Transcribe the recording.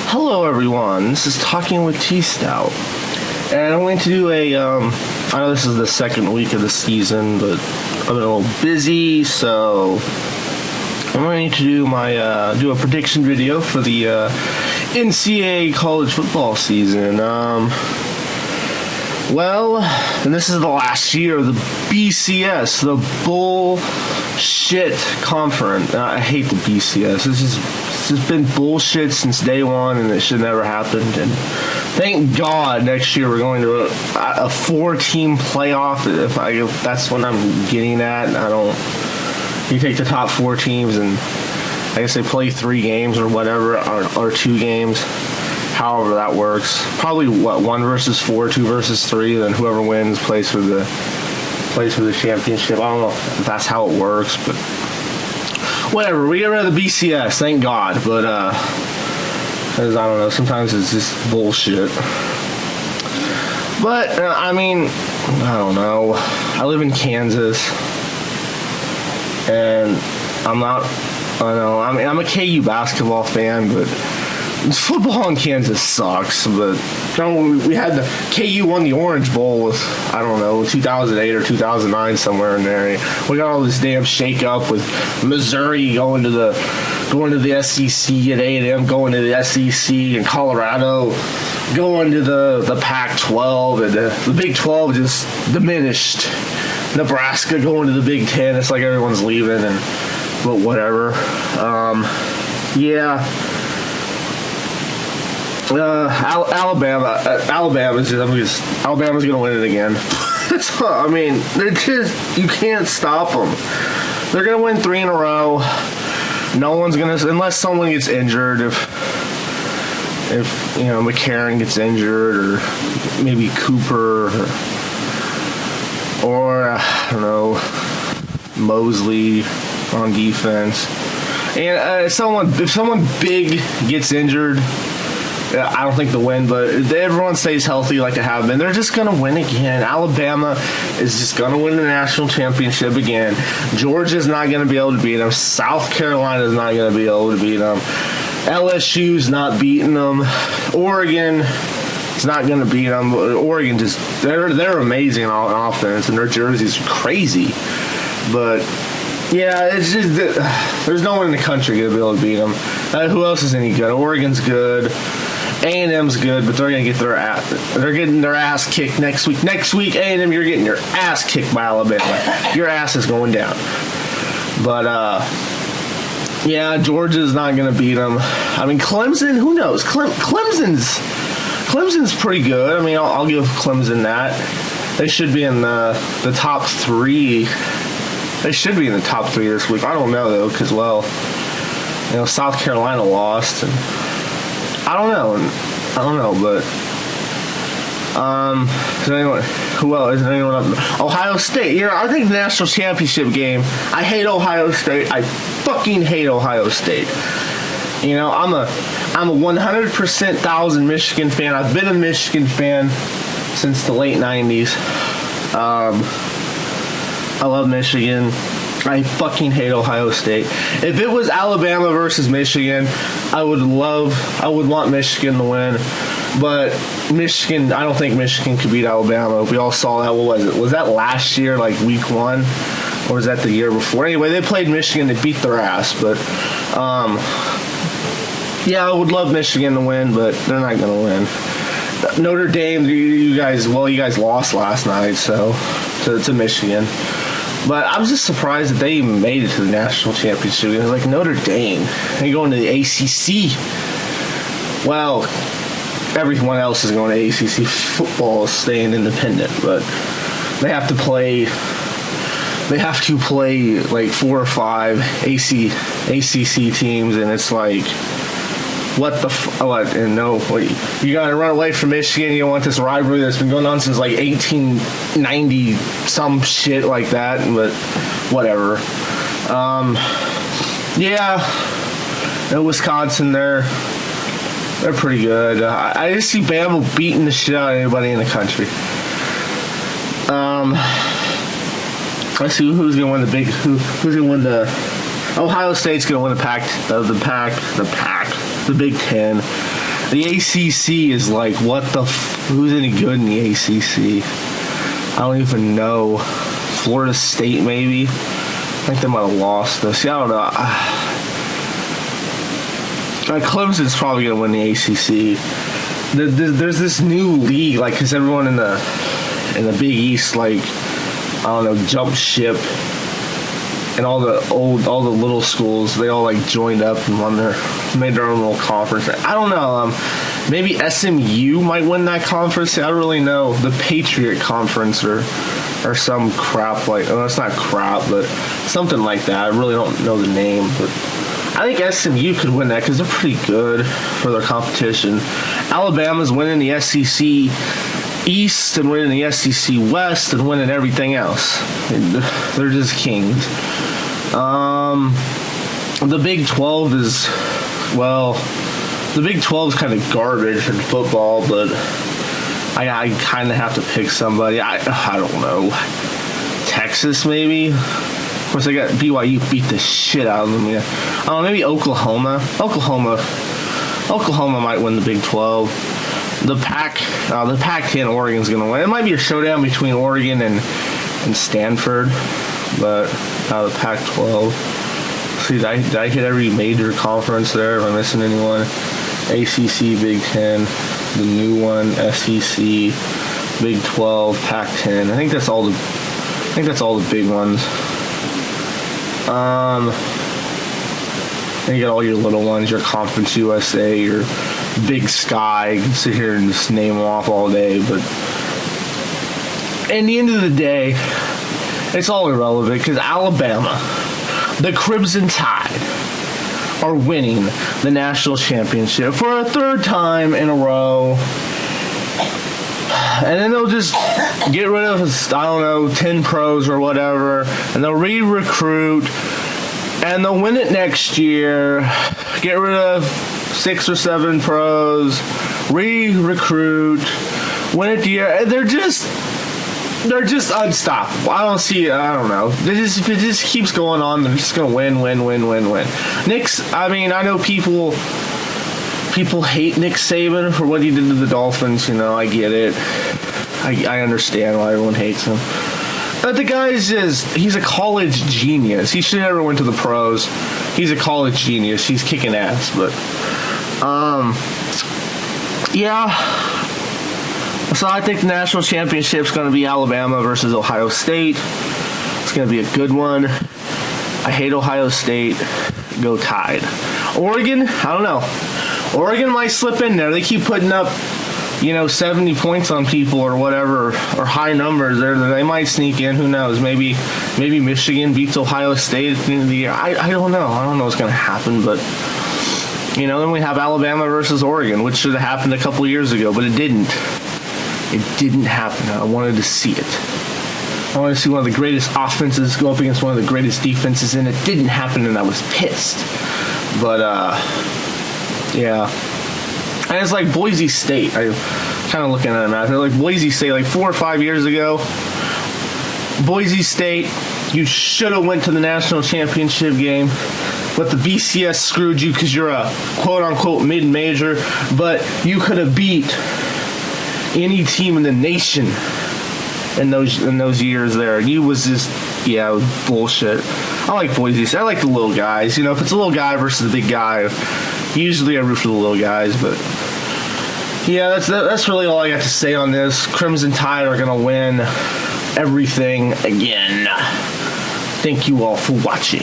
Hello everyone, this is Talking with T-Stout, and I'm going to do I know this is the second week of the season, but I've been a little busy, so I'm going to do do a prediction video for the NCAA college football season. And this is the last year of the BCS, the bullshit conference. I hate the BCS. This has been bullshit since day one, and it should never happened. And thank God next year we're going to a four-team playoff. If that's what I'm getting at. You take the top four teams, and I guess they play 3 games or whatever, or 2 games. However that works. Probably 1 versus 4, 2 versus 3, then whoever wins plays for the championship. I don't know if that's how it works, but whatever. We get rid of the BCS, thank God. But I don't know. Sometimes it's just bullshit. But I don't know. I live in Kansas, and I'm a KU basketball fan, but football in Kansas sucks. But we had KU won the Orange Bowl with 2008 or 2009, somewhere in there. We got all this damn shake up with Missouri going to the SEC, and A&M going to the SEC, and Colorado going to the Pac-12, and the Big 12 just diminished. Nebraska going to the Big 10. It's like everyone's leaving, but whatever. Alabama's going to win it again. You can't stop them. They're going to win 3 in a row. No one's going to, unless someone gets injured. If McCarron gets injured, or maybe Cooper, or I don't know, Mosley on defense. And if someone big gets injured, I don't think they'll win, but if everyone stays healthy like they have been, they're just going to win again. Alabama is just going to win the national championship again. Georgia's not going to be able to beat them. South Carolina's not going to be able to beat them. LSU's not beating them. Oregon is not going to beat them. Oregon they're amazing on offense, and their jerseys are crazy. But yeah, it's just there's no one in the country going to be able to beat them. Who else is any good? Oregon's good. A&M's good, but they're getting their ass kicked next week. Next week, A&M, you're getting your ass kicked by Alabama. Your ass is going down. But Georgia's not going to beat them. Clemson, who knows? Clemson's pretty good. I'll give Clemson that. They should be in the top 3. They should be in the top 3 this week. I don't know though, because South Carolina lost, and I don't know, but who else? Is anyone up? Ohio State. I think the national championship game. I hate Ohio State. I fucking hate Ohio State. I'm a 100% Michigan fan. I've been a Michigan fan since the late 90s. I love Michigan. I fucking hate Ohio State. If it was Alabama versus Michigan, I would want Michigan to win. But Michigan, I don't think Michigan could beat Alabama. We all saw that. What was it? Was that last year, like week 1? Or was that the year before? Anyway, they played Michigan. They beat their ass. But, I would love Michigan to win, but they're not going to win. Notre Dame, you guys lost last night, to Michigan. But I was just surprised that they even made it to the national championship. It was like Notre Dame. They going to the ACC. Well, everyone else is going to ACC. Football is staying independent, but they have to play like 4 or 5 ACC teams, and it's like, you got to run away from Michigan. You don't want this rivalry that's been going on since like 1890, some shit like that. But whatever. Wisconsin, they're pretty good. I just see Bama beating the shit out of anybody in the country. Let's see who's gonna win who's gonna win the. Ohio State's gonna win the Big Ten. The ACC is like, what the who's any good in the ACC? I don't even know. Florida State, maybe? I think they might have lost this. See, I don't know. Clemson's probably going to win the ACC. There's this new league, like, because everyone in the Big East, like, I don't know, jumped ship. And all the little schools, they all like joined up and made their own little conference. I don't know. Maybe SMU might win that conference. I don't really know. The Patriot Conference or some crap like. Well, it's not crap, but something like that. I really don't know the name, but I think SMU could win that because they're pretty good for their competition. Alabama's winning the SEC East and winning the SEC West and winning everything else. They're just kings. The Big 12 is, well, the Big 12 is kind of garbage in football, but I kind of have to pick somebody. I don't know. Texas, maybe? Of course, I got BYU beat the shit out of them. Yeah. I don't know, maybe Oklahoma. Oklahoma might win the Big 12. The Pac-10, Oregon's going to win. It might be a showdown between Oregon and Stanford, but the Pac-12. See, did I hit every major conference there? Am I missing anyone? ACC, Big 10, the new one, SEC, Big 12, Pac-10. I think that's all the big ones. Then you got all your little ones, your Conference USA, your Big Sky. You can sit here and just name them off all day, but at the end of the day, it's all irrelevant because Alabama, the Crimson Tide, are winning the national championship for a third time in a row. And then they'll just get rid of, 10 pros or whatever, and they'll re-recruit, and they'll win it next year, get rid of 6 or 7 pros, re-recruit, win it the year. They're just unstoppable. I don't know. If it just keeps going on, they're just going to win. Nick's, I know people hate Nick Saban for what he did to the Dolphins. I get it. I understand why everyone hates him. But the guy he's a college genius. He should never went to the pros. He's a college genius. He's kicking ass. But, yeah. So I think the national championship is going to be Alabama versus Ohio State. It's going to be a good one. I hate Ohio State. Go Tide. Oregon, I don't know. Oregon might slip in there. They keep putting up, 70 points on people or whatever, or high numbers. They might sneak in. Who knows? Maybe Michigan beats Ohio State at the end of the year. I don't know. I don't know what's going to happen, but then we have Alabama versus Oregon, which should have happened a couple years ago, but it didn't. It didn't happen. I wanted to see it. I wanted to see one of the greatest offenses go up against one of the greatest defenses, and it didn't happen, and I was pissed. But, yeah. And it's like Boise State. I'm kind of looking at them out. They're like Boise State, like 4 or 5 years ago. Boise State, you should have went to the national championship game, but the BCS screwed you because you're a quote-unquote mid-major, but you could have beat any team in the nation in those years there. And you was just, it was bullshit. I like Boise State. I like the little guys. If it's a little guy versus a big guy, usually I root for the little guys. But yeah, that's really all I got to say on this. Crimson Tide are gonna win everything again. Thank you all for watching.